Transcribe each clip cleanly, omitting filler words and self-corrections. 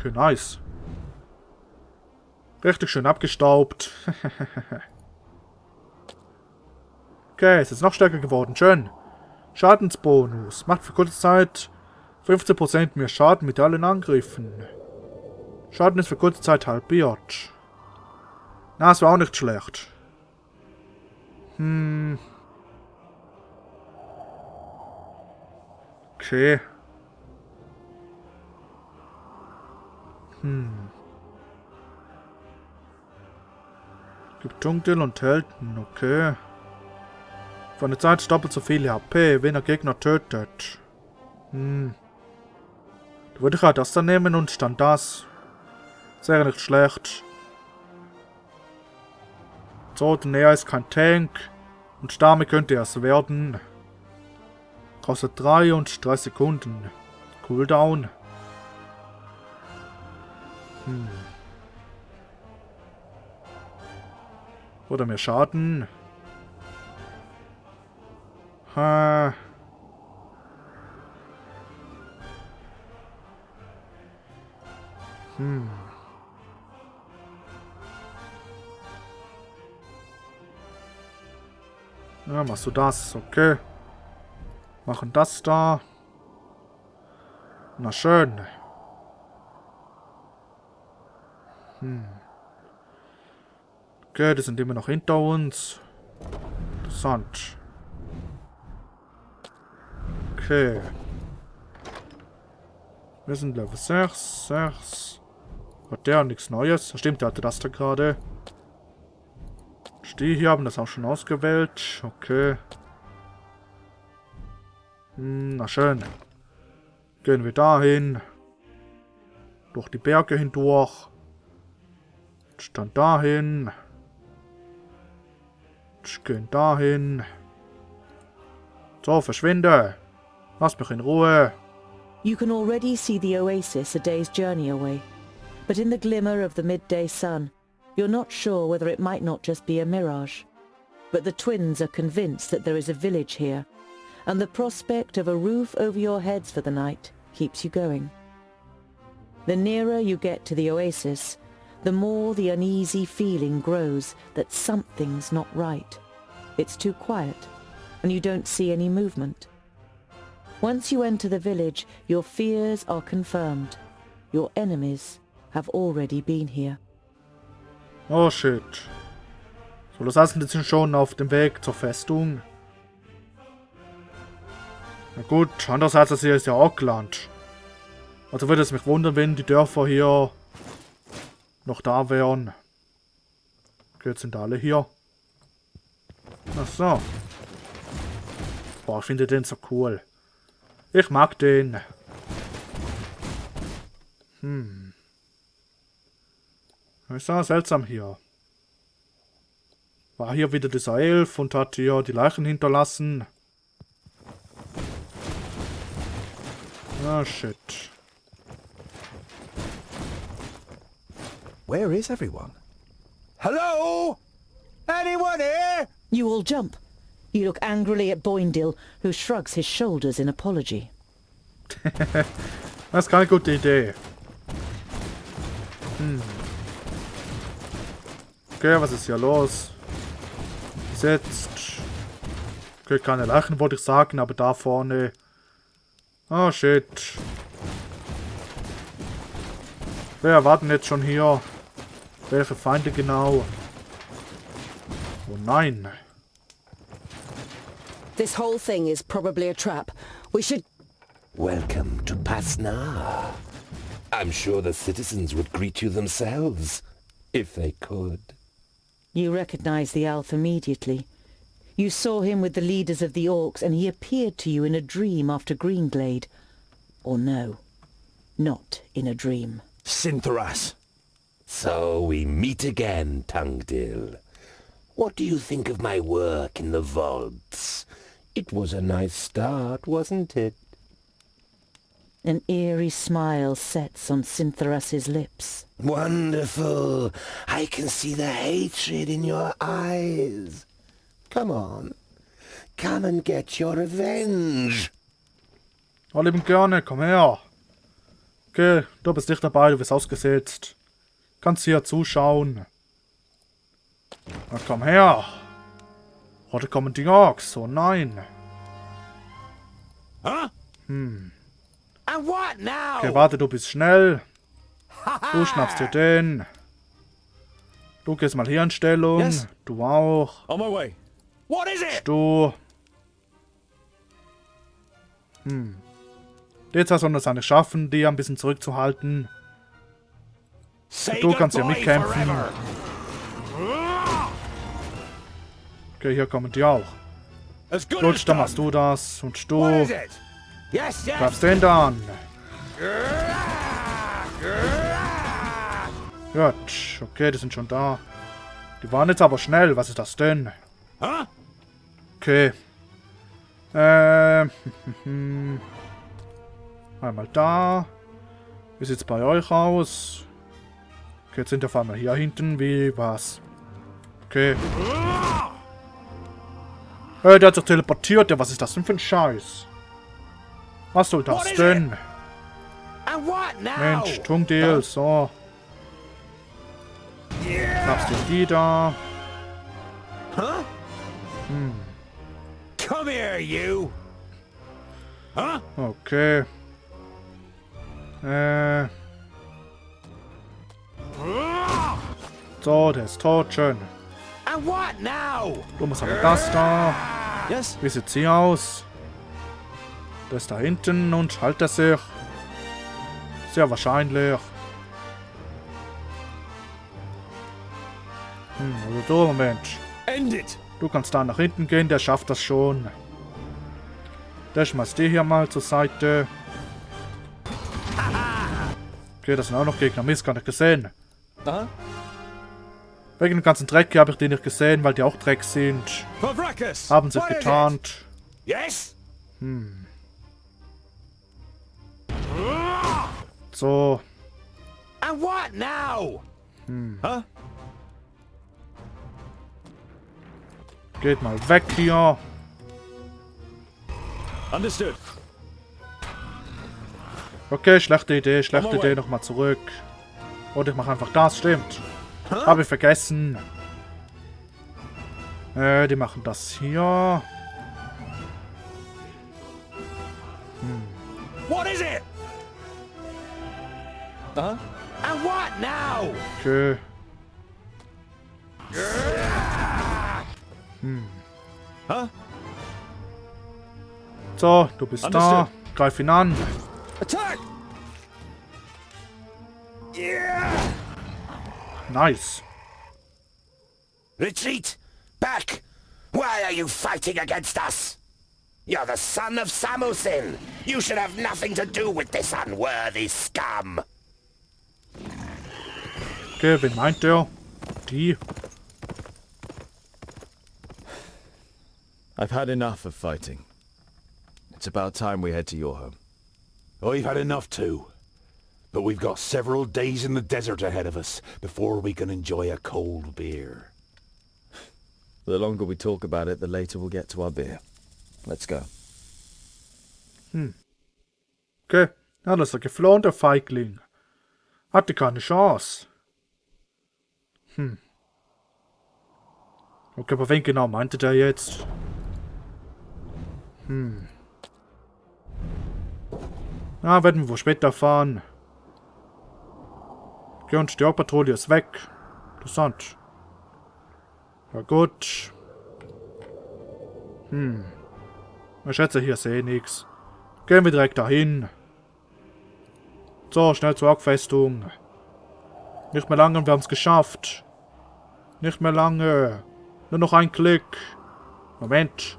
Okay, nice. Richtig schön abgestaubt. Okay, es ist noch stärker geworden. Schön. Schadensbonus. Macht für kurze Zeit 15% mehr Schaden mit allen Angriffen. Schaden ist für kurze Zeit halbiert. Na, das war auch nicht schlecht. Okay. Gibt Tungdil und Helden, okay. Für eine Zeit doppelt so viel HP, wenn er Gegner tötet. Da würde ich halt das dann nehmen und dann das. Sehr nicht schlecht. So, denn er ist kein Tank. Und damit könnte er es werden. Kostet 3 und 3 Sekunden. Cooldown. Oder mehr Schaden. Ja, machst du das, okay. Machen das da. Na schön. Okay, die sind immer noch hinter uns. Interessant. Okay. Wir sind Level 6. Hat der nichts Neues? Stimmt, der hatte das da gerade. Die hier haben das auch schon ausgewählt. Okay. Na schön. Gehen wir dahin. Durch die Berge hindurch. Dann dahin. Gehen dahin. So, verschwinde. Lass mich in Ruhe. You can already see the oasis a day's journey away. But in the glimmer of the midday sun, you're not sure whether it might not just be a mirage. But the twins are convinced that there is a village here, and the prospect of a roof over your heads for the night keeps you going. The nearer you get to the oasis, the more the uneasy feeling grows that something's not right. It's too quiet, and you don't see any movement. Once you enter the village, your fears are confirmed. Your enemies have already been here. Oh shit. So, das heißt, wir sind schon auf dem Weg zur Festung. Na gut, andererseits, das hier ist ja Auckland. Also würde es mich wundern, wenn die Dörfer hier noch da wären. Okay, jetzt sind alle hier. Ach so. Boah, ich finde den so cool. Ich mag den. Ist ja seltsam hier. War hier wieder dieser Elf und hat hier die Leichen hinterlassen. Ah, shit. Where is everyone? Hello? Anyone here? You all jump. You look angrily at Boindil, who shrugs his shoulders in apology. Das ist keine gute Idee. Okay, was ist hier los? Setzt. Okay, keine Leichen wollte ich sagen, aber da vorne. Oh shit. Wer erwarten jetzt schon hier? Welche Feinde genau? Oh nein. This whole thing is probably a trap. We should... Welcome to Pasnar. I'm sure the citizens would greet you themselves, if they could. You recognize the elf immediately. You saw him with the leaders of the orcs, and he appeared to you in a dream after Greenglade. Or no, not in a dream. Synthras. So we meet again, Tungdil. What do you think of my work in the vaults? It was a nice start, wasn't it? An eerie smile sets on Syntharas's lips. Wonderful! I can see the hatred in your eyes. Come on. Come and get your revenge. Oh, lieben gerne, komm her. Okay, du bist nicht dabei, du wirst ausgesetzt. Kannst hier zuschauen. Na komm her. Heute kommen die Orks. Oh nein. Huh? And what now? Okay, warte, du bist schnell. Du schnappst dir den. Du gehst mal hier in Stellung. Yes. Du auch. On my way. What is it? Du. Jetzt soll es eigentlich schaffen, die ein bisschen zurückzuhalten. Say Du kannst ja goodbye mitkämpfen. forever. Okay, hier kommen die auch. As good Gut, as dann done. machst du das. Und What du is it? Yes, yes. greifst den dann. Gut, okay, die sind schon da. Die waren jetzt aber schnell. Was ist das denn? Huh? Okay. Einmal da. Wie sieht's bei euch aus? Okay, jetzt sind wir auf einmal hier hinten. Wie was? Okay. Der hat sich teleportiert. Ja, was ist das denn für ein Scheiß? Was soll das denn? And what now? Mensch, Tungdil, so. Schnappst du die da? Huh? Come here, you. Huh? Okay. So, der ist tot, schön. And what now? Du musst aber das da. Yes. Wie sieht's hier aus? Der ist da hinten und hält er sich. Sehr wahrscheinlich. Also du, Moment. End it. Du kannst da nach hinten gehen, der schafft das schon. Der schmeißt die hier mal zur Seite. Okay, das sind auch noch Gegner. Mist, gar nicht gesehen. Uh-huh. Wegen dem ganzen Dreck hier habe ich die nicht gesehen, weil die auch Dreck sind. Favrakis. Haben sich What is it? getarnt. Yes. So. And what now? Huh? Geht mal weg hier. Understood. Okay, schlechte Idee, nochmal zurück. Und ich mache einfach das, stimmt. Habe ich vergessen. Die machen das hier. What is it? Uh-huh. And what now? Okay. Huh? So, du bist da. Understood. Greif ihn an. Attack! Yeah! Nice. Retreat! Back! Why are you fighting against us? You're the son of Samusin. You should have nothing to do with this unworthy scum. Okay, wen meint der? Die. I've had enough of fighting. It's about time we head to your home. I've had enough too. But we've got several days in the desert ahead of us before we can enjoy a cold beer. The longer we talk about it, the later we'll get to our beer. Let's go. Okay. Ja, das ist der geflohen, der Feigling. Hatte keine Chance. Okay, aber wen genau meinte der jetzt? Ja, werden wir wohl später fahren. Okay, und die Patrouille ist weg. Interessant. Ja gut. Ich schätze, hier sehe ich nichts. Gehen wir direkt dahin. So, schnell zur Orkfestung. Nicht mehr lange, wir haben es geschafft. Nicht mehr lange. Nur noch ein Klick. Moment.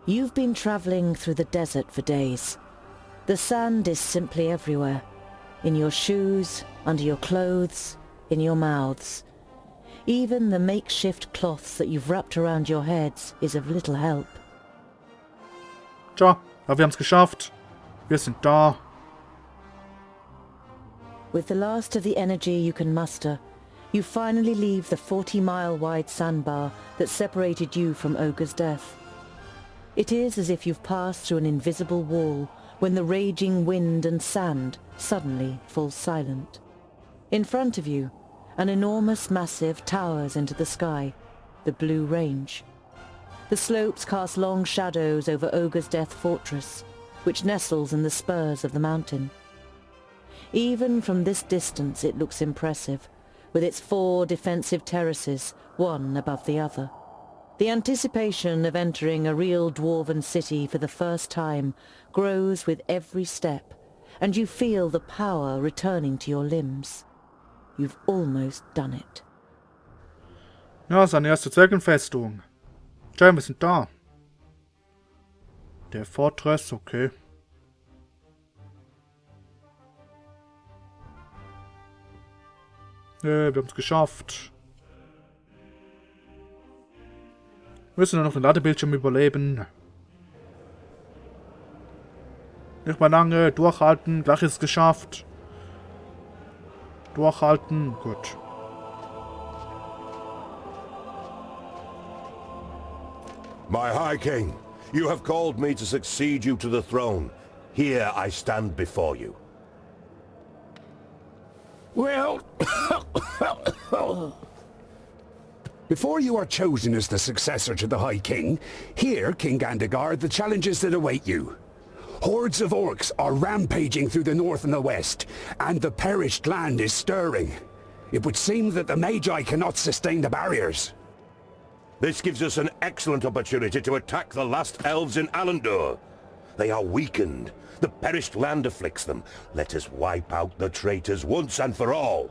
You've been travelling through the desert for days. The sand is simply everywhere. In your shoes, under your clothes, in your mouths. Even the makeshift cloths that you've wrapped around your heads is of little help. Tja, aber wir haben es geschafft. Wir sind da. With the last of the energy you can muster, you finally leave the 40-mile-wide sandbar that separated you from Ogre's death. It is as if you've passed through an invisible wall, when the raging wind and sand suddenly fall silent. In front of you, an enormous massive towers into the sky, the Blue Range. The slopes cast long shadows over Ogre's Death Fortress, which nestles in the spurs of the mountain. Even from this distance it looks impressive, with its 4 defensive terraces, one above the other. The anticipation of entering a real dwarven city for the first time grows with every step, and you feel the power returning to your limbs. You've almost done it. Ja, seine erste Zwergenfestung. Schön, wir sind da. Der Fortress, okay. Wir haben es geschafft. Wir müssen nur noch den Ladebildschirm überleben. Nicht mal lange, durchhalten, gleich ist es geschafft. Durchhalten, gut. My High King, you have called me to succeed you to the throne. Here I stand before you. Well... Before you are chosen as the successor to the High King, hear, King Gandagar, the challenges that await you. Hordes of orcs are rampaging through the north and the west, and the perished land is stirring. It would seem that the Magi cannot sustain the barriers. This gives us an excellent opportunity to attack the last elves in Alandor. They are weakened. The perished land afflicts them. Let us wipe out the traitors once and for all.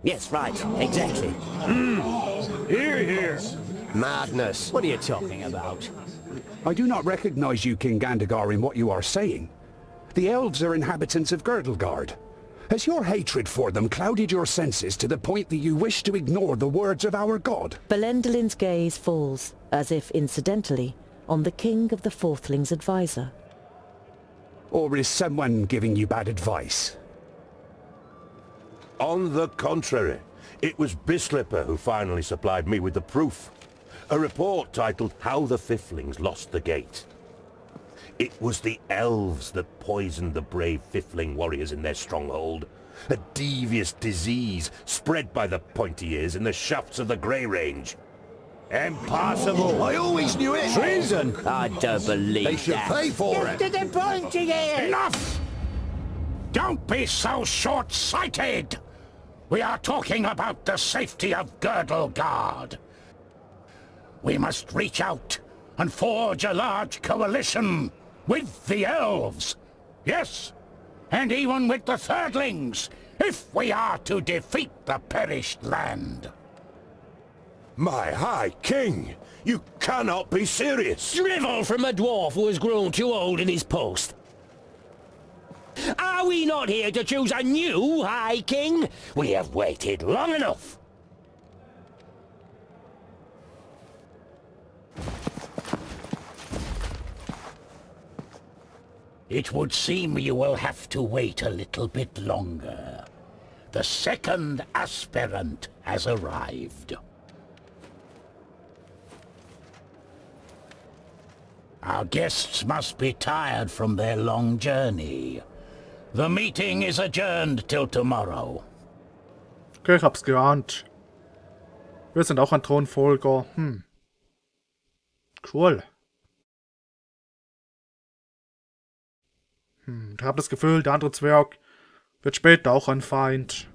Yes, right. Exactly. Hear, hear. Madness. What are you talking about? I do not recognize you, King Gandagar, in what you are saying. The elves are inhabitants of Girdlegard. Has your hatred for them clouded your senses to the point that you wish to ignore the words of our god? Belendelin's gaze falls, as if incidentally, on the King of the Fourthlings' advisor. Or is someone giving you bad advice? On the contrary, it was Bislipper who finally supplied me with the proof. A report titled How the Fiflings Lost the Gate. It was the elves that poisoned the brave Fifling warriors in their stronghold. A devious disease spread by the pointy ears in the shafts of the Grey Range. Impossible! I always knew it! Treason! I don't believe They should that. pay for it! The pointy ears! Enough! Don't be so short-sighted! We are talking about the safety of Girdlegard. We must reach out and forge a large coalition with the elves. Yes, and even with the Thirdlings, if we are to defeat the perished land. My High King, you cannot be serious. Drivel from a dwarf who has grown too old in his post. Are we not here to choose a new High King? We have waited long enough. It would seem you will have to wait a little bit longer. The second aspirant has arrived. Our guests must be tired from their long journey. The meeting is adjourned till tomorrow. Okay, ich hab's geahnt. Wir sind auch ein Thronfolger. Cool. Ich habe das Gefühl, der andere Zwerg wird später auch ein Feind.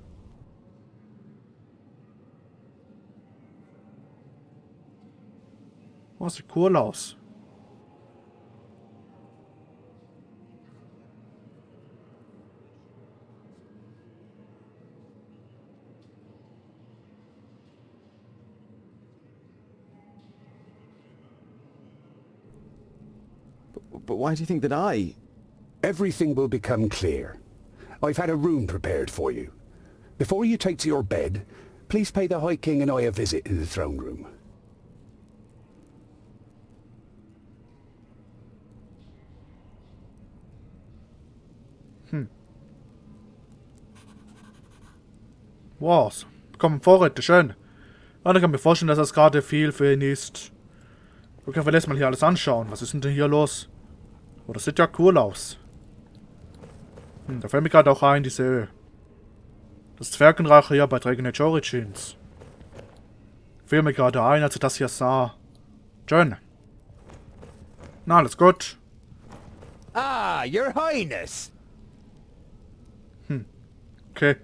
Oh, sieht cool aus. But why do you think that I... Everything will become clear. I've had a room prepared for you. Before you take to your bed, please pay the High King and I a visit in the throne room. Wow, bekommen Vorräte, schön. Ja, ich kann mir vorstellen, dass das gerade viel für ihn ist. Okay, wir lassen mal hier alles anschauen. Was ist denn hier los? Oh, das sieht ja cool aus. Da fällt mir gerade auch ein, das Zwergenreich hier bei Dragon Age Origins. Fällt mir gerade ein, als ich das hier sah. Schön. Na, alles gut. Ah, Your Highness. Okay.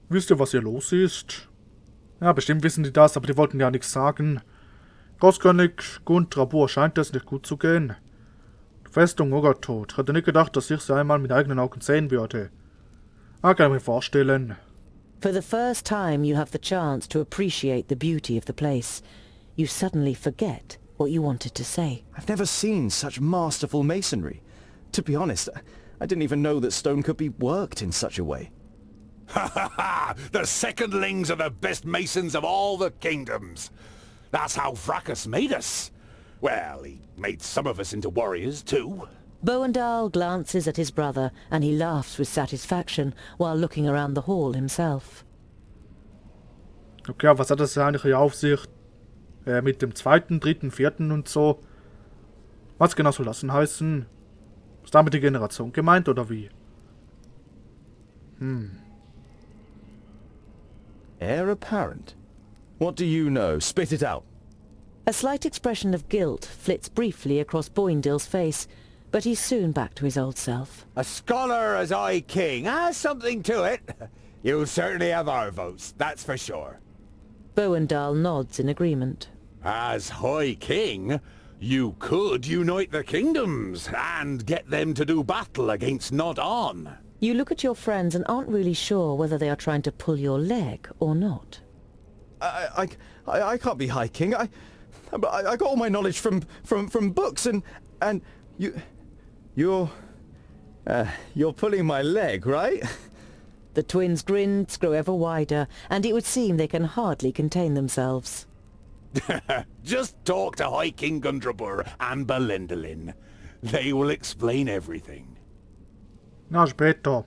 Wisst ihr, was hier los ist? Ja, bestimmt wissen die das, aber die wollten ja nichts sagen. Großkönig Guntrabur scheint es nicht gut zu gehen. Die Festung Ogertot. Hätte nicht gedacht, dass ich sie einmal mit eigenen Augen sehen würde. Ah, kann ich mir vorstellen. For the first time you have the chance to appreciate the beauty of the place. You suddenly forget what you wanted to say. I've never seen such masterful masonry. To be honest, I didn't even know that stone could be worked in such a way. Ha ha ha! The secondlings are the best masons of all the kingdoms. That's how Vracus made us. Well, he made some of us into warriors too. Boandal glances at his brother and he laughs with satisfaction while looking around the hall himself. Okay, aber was hat das eigentlich hier auf sich? Mit dem zweiten, dritten, vierten und so? Was genau soll das denn heißen? Ist damit die Generation gemeint oder wie? Heir apparent? What do you know? Spit it out. A slight expression of guilt flits briefly across Boindill's face, but he's soon back to his old self. A scholar as I king has something to it. You'll certainly have our votes, that's for sure. Boandal nods in agreement. As High King, you could unite the kingdoms and get them to do battle against Nod-On. You look at your friends and aren't really sure whether they are trying to pull your leg or not. I can't be High King. I got all my knowledge from books and you're pulling my leg, right? The twins' grins grow ever wider, and it would seem they can hardly contain themselves. Just talk to High King Gundrabur and Belendalin. They will explain everything. Na, später.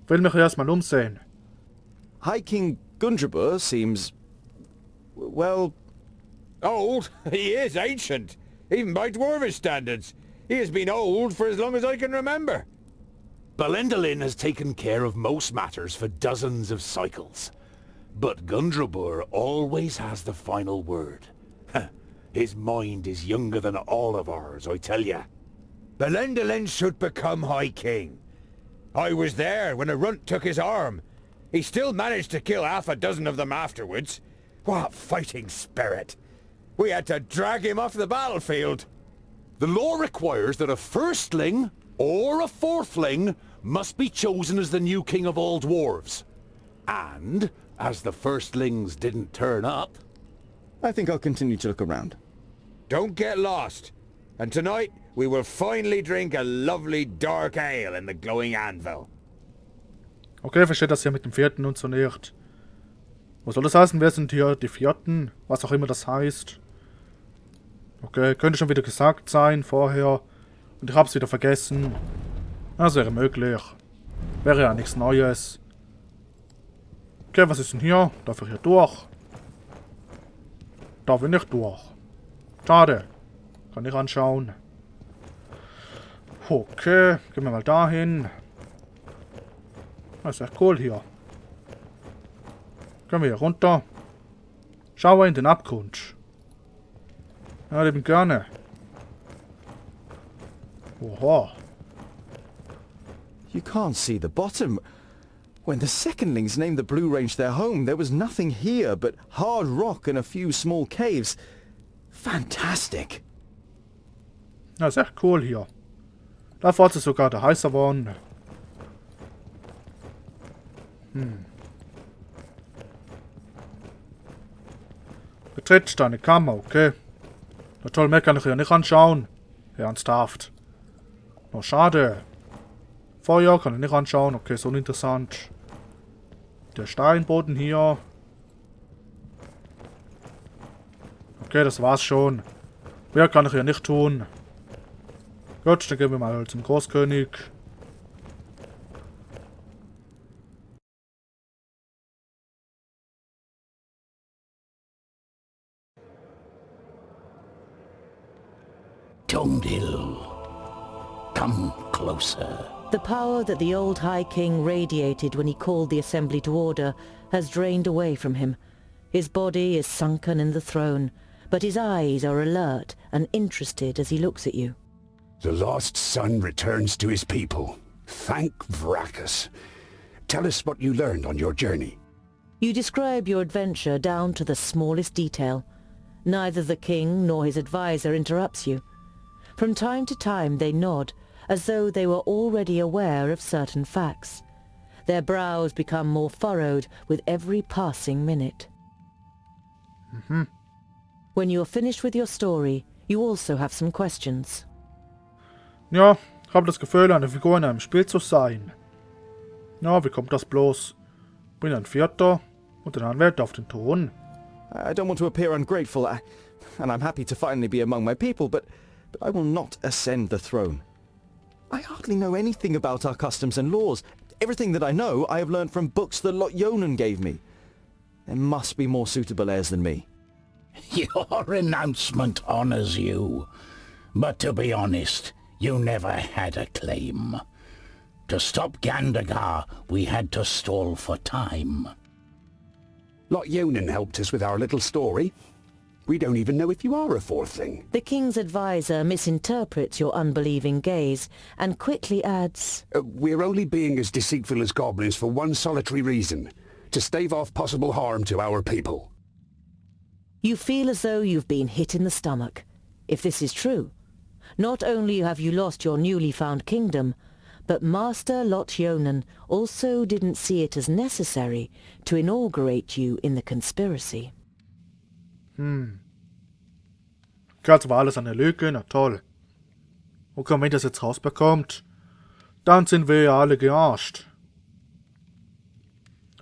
Will mich erstmal umsehen. High King Gundrabur seems... well... Old? He is ancient. Even by Dwarvish standards. He has been old for as long as I can remember. Belendalin has taken care of most matters for dozens of cycles. But Gundrabur always has the final word. His mind is younger than all of ours, I tell ya. Belendalin should become High King. I was there when a runt took his arm. He still managed to kill half a dozen of them afterwards. What fighting spirit! We had to drag him off the battlefield. The law requires that a firstling or a fourthling must be chosen as the new king of all dwarves. And, as the firstlings didn't turn up... I think I'll continue to look around. Don't get lost. And tonight, we will finally drink a lovely dark ale in the glowing anvil. Okay, versteht das hier mit dem vierten und so nicht. Was soll das heißen? Wer sind hier die vierten? Was auch immer das heißt. Okay, könnte schon wieder gesagt sein vorher. Und ich hab's wieder vergessen. Das wäre möglich. Wäre ja nichts Neues. Okay, was ist denn hier? Darf ich hier durch? Darf ich nicht durch. Schade. Kann ich anschauen. Okay, gehen wir mal dahin. Das ist echt cool hier. Können wir hier runter. Schaue in den Abgrund. Ja, lieben gerne. Oha. You can't see the bottom. When the secondlings named the Blue Range their home, there was nothing here but hard rock and a few small caves. Fantastic. Ja, ist echt cool hier. Da fährt es sogar der heißer worden. Betritt deine Kammer, okay. Na toll, mehr kann ich hier nicht anschauen. Ernsthaft. Oh, schade. Feuer kann ich nicht anschauen. Okay, so uninteressant. Der Steinboden hier. Okay, das war's schon. Mehr kann ich hier nicht tun. Gut, dann gehen wir mal zum Großkönig. Tungdil, come closer. closer. The power that the old High King radiated when he called the assembly to order has drained away from him. His body is sunken in the throne, but his eyes are alert and interested as he looks at you. The lost son returns to his people. Thank Vracus. Tell us what you learned on your journey. You describe your adventure down to the smallest detail. Neither the king nor his advisor interrupts you. From time to time they nod, as though they were already aware of certain facts. Their brows become more furrowed with every passing minute. When you are finished with your story, you also have some questions. Ja, ich habe das Gefühl, eine Figur in einem Spiel zu sein. Ja, wie kommt das bloß? Bin ein Vierter und ein Anwalt auf den Thron. I don't want to appear ungrateful, and I'm happy to finally be among my people, but I will not ascend the throne. I hardly know anything about our customs and laws. Everything that I know, I have learned from books the Lot-Ionan gave me. There must be more suitable heirs than me. Your renouncement honors you. But to be honest, you never had a claim. To stop Gandagar, we had to stall for time. Lot-Ionan helped us with our little story. We don't even know if you are a fourthling. The king's advisor misinterprets your unbelieving gaze and quickly adds, We're only being as deceitful as goblins for one solitary reason. To stave off possible harm to our people. You feel as though you've been hit in the stomach. If this is true, not only have you lost your newly found kingdom, but Master Lot-Ionan also didn't see it as necessary to inaugurate you in the conspiracy. Also war alles eine Lüge, na toll. Okay, wenn das jetzt rausbekommt, dann sind wir ja alle gearscht.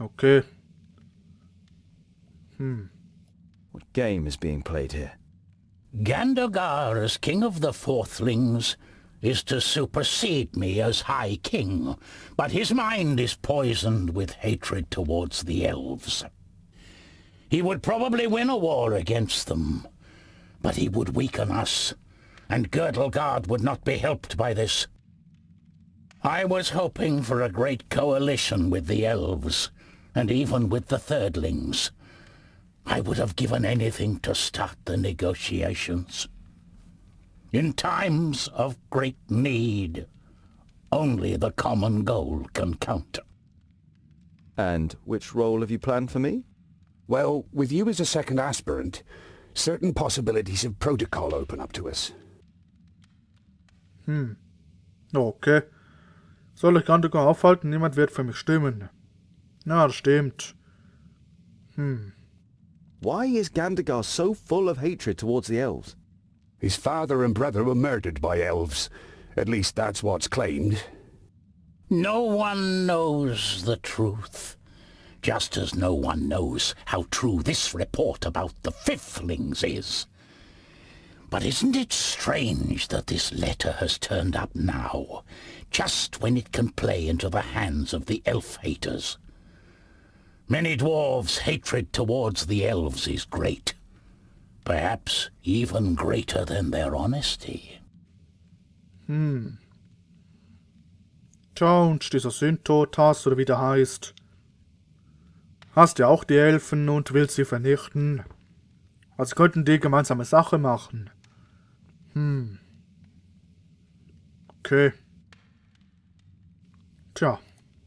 Okay. What game is being played here? Gandagar, as king of the fourthlings, is to supersede me as High King, but his mind is poisoned with hatred towards the elves. He would probably win a war against them, but he would weaken us, and Girdlegard would not be helped by this. I was hoping for a great coalition with the elves, and even with the thirdlings. I would have given anything to start the negotiations. In times of great need, only the common goal can count. And which role have you planned for me? Well, with you as a second aspirant, certain possibilities of protocol open up to us. Okay. Soll ich Gandagar aufhalten? Niemand wird für mich stimmen. Na, das stimmt. Why is Gandagar so full of hatred towards the elves? His father and brother were murdered by elves. At least that's what's claimed. No one knows the truth, just as no one knows how true this report about the fifthlings is. But isn't it strange that this letter has turned up now, just when it can play into the hands of the elf-haters? Many dwarves' hatred towards the elves is great, perhaps even greater than their honesty. Tja, und dieser Sündtotas, oder wie der heißt, hasst ja auch die Elfen und will sie vernichten. Also könnten die gemeinsame Sache machen. Okay. Tja.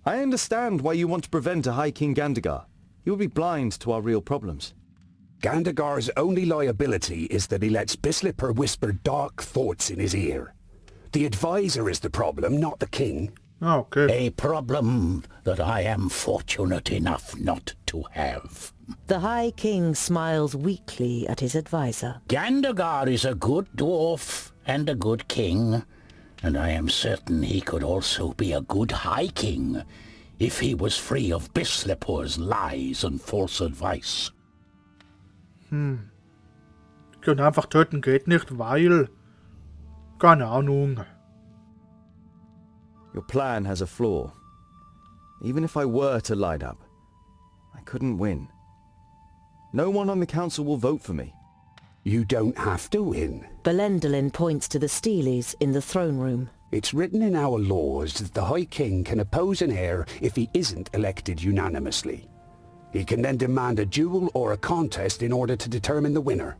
I understand why you want to prevent a High King Gandagar. He will be blind to our real problems. Gandagar's only liability is that he lets Bislipper whisper dark thoughts in his ear. The advisor is the problem, not the king. Okay. A problem that I am fortunate enough not to have. The High King smiles weakly at his advisor. Gandagar is a good dwarf and a good king, and I am certain he could also be a good High King if he was free of Bislipper's lies and false advice. Ich könnte einfach töten, geht nicht, weil... Keine Ahnung. Your plan has a flaw. Even if I were to line up, I couldn't win. No one on the council will vote for me. You don't have to win. Belendalin points to the Steelies in the throne room. It's written in our laws that the High King can oppose an heir if he isn't elected unanimously. He can then demand a duel or a contest in order to determine the winner.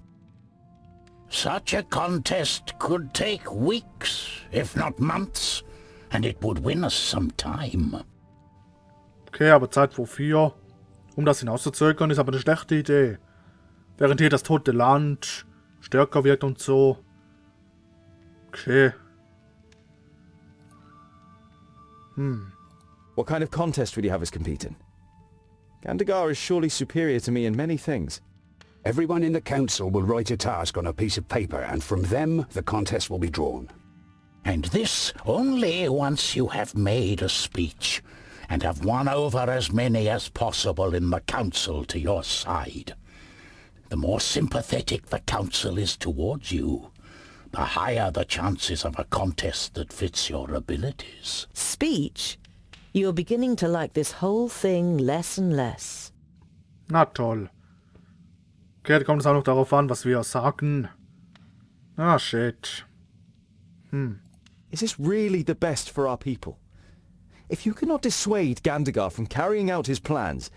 Such a contest could take weeks, if not months, and it would win us some time. Okay, aber Zeit wofür? Um das hinauszuzögern, ist aber eine schlechte Idee. Während hier das Tote Land stärker wird und so. Okay. What kind of contest would you have us compete in? Gandagar is surely superior to me in many things. Everyone in the council will write a task on a piece of paper, and from them the contest will be drawn. And this only once you have made a speech, and have won over as many as possible in the council to your side. The more sympathetic the council is towards you, the higher the chances of a contest that fits your abilities. Speech? You're beginning to like this whole thing less and less. Na toll. Okay, da kommt es auch noch darauf an, was wir sagen. Ah, shit. Is this really the best for our people? If you cannot dissuade Gandagar from carrying out his plans,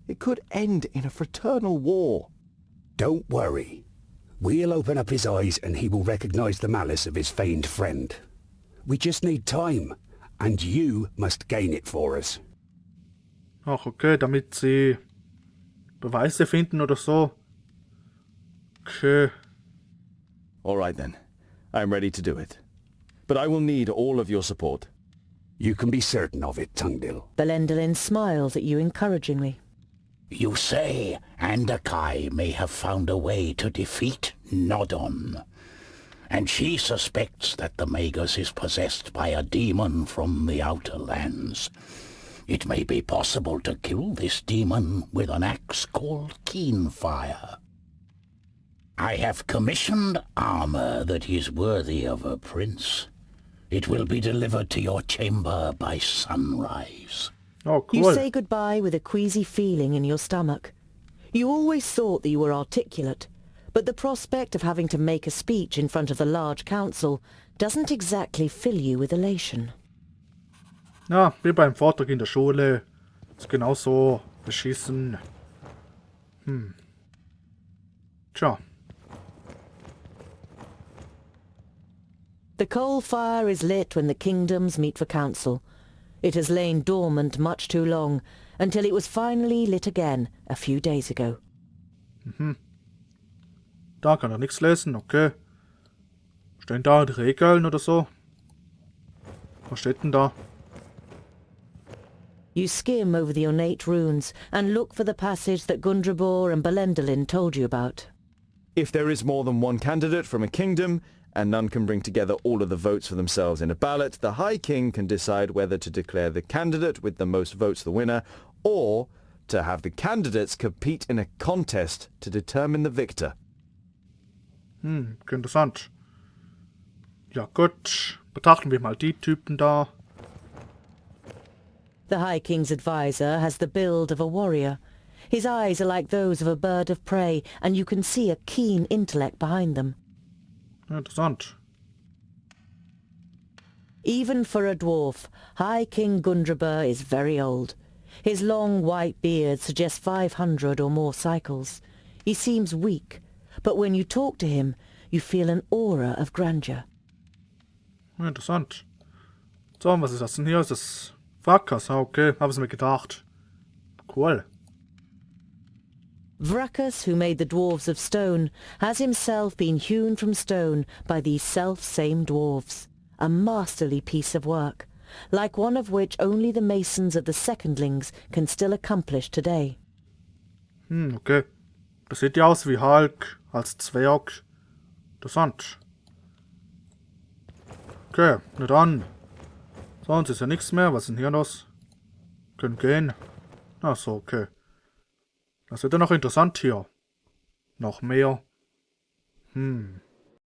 it could end in a fraternal war. Don't worry. We'll open up his eyes and he will recognize the malice of his feigned friend. We just need time, and you must gain it for us. Ach, okay, damit sie Beweise finden oder so. Okay. All right then. I am ready to do it. But I will need all of your support. You can be certain of it, Tungdil. Belendalin smiles at you encouragingly. You say Andakai may have found a way to defeat Nodon, and she suspects that the Magus is possessed by a demon from the outer lands. It may be possible to kill this demon with an axe called Keenfire. I have commissioned armor that is worthy of a prince. It will be delivered to your chamber by sunrise. Oh, cool. You say goodbye with a queasy feeling in your stomach. You always thought that you were articulate, but the prospect of having to make a speech in front of the large council doesn't exactly fill you with elation. Ja, wie beim Vortrag in der Schule. Ist genauso beschissen. Tja. The coal fire is lit when the kingdoms meet for council. It has lain dormant much too long, until it was finally lit again a few days ago. Da kann er nichts lesen, okay. Stehen da Regeln oder so? Was steht denn da? You skim over the ornate runes and look for the passage that Gundrabor and Belendalin told you about. If there is more than one candidate from a kingdom, and none can bring together all of the votes for themselves in a ballot, the High King can decide whether to declare the candidate with the most votes the winner, or to have the candidates compete in a contest to determine the victor. Interessant. Ja gut, betrachten wir mal die Typen da. The High King's advisor has the build of a warrior. His eyes are like those of a bird of prey, and you can see a keen intellect behind them. Interessant. Even for a dwarf, High King Gundrabur is very old. His long white beard suggests 500 or more cycles. He seems weak, but when you talk to him, you feel an aura of grandeur. Interessant. So, was ist das denn hier? Ist das Fakas? Okay, habe ich mir gedacht. Cool. Vrakas, who made the dwarves of stone, has himself been hewn from stone by these self-same dwarves. A masterly piece of work, like one of which only the masons of the Secondlings can still accomplish today. Okay. Das sieht ja aus wie Hulk als Zwerg. Interessant. Okay, na dann. Sonst ist ja nichts mehr. Was ist denn hier los? Können gehen. Ach so, okay. Das wird ja noch interessant hier. Noch mehr.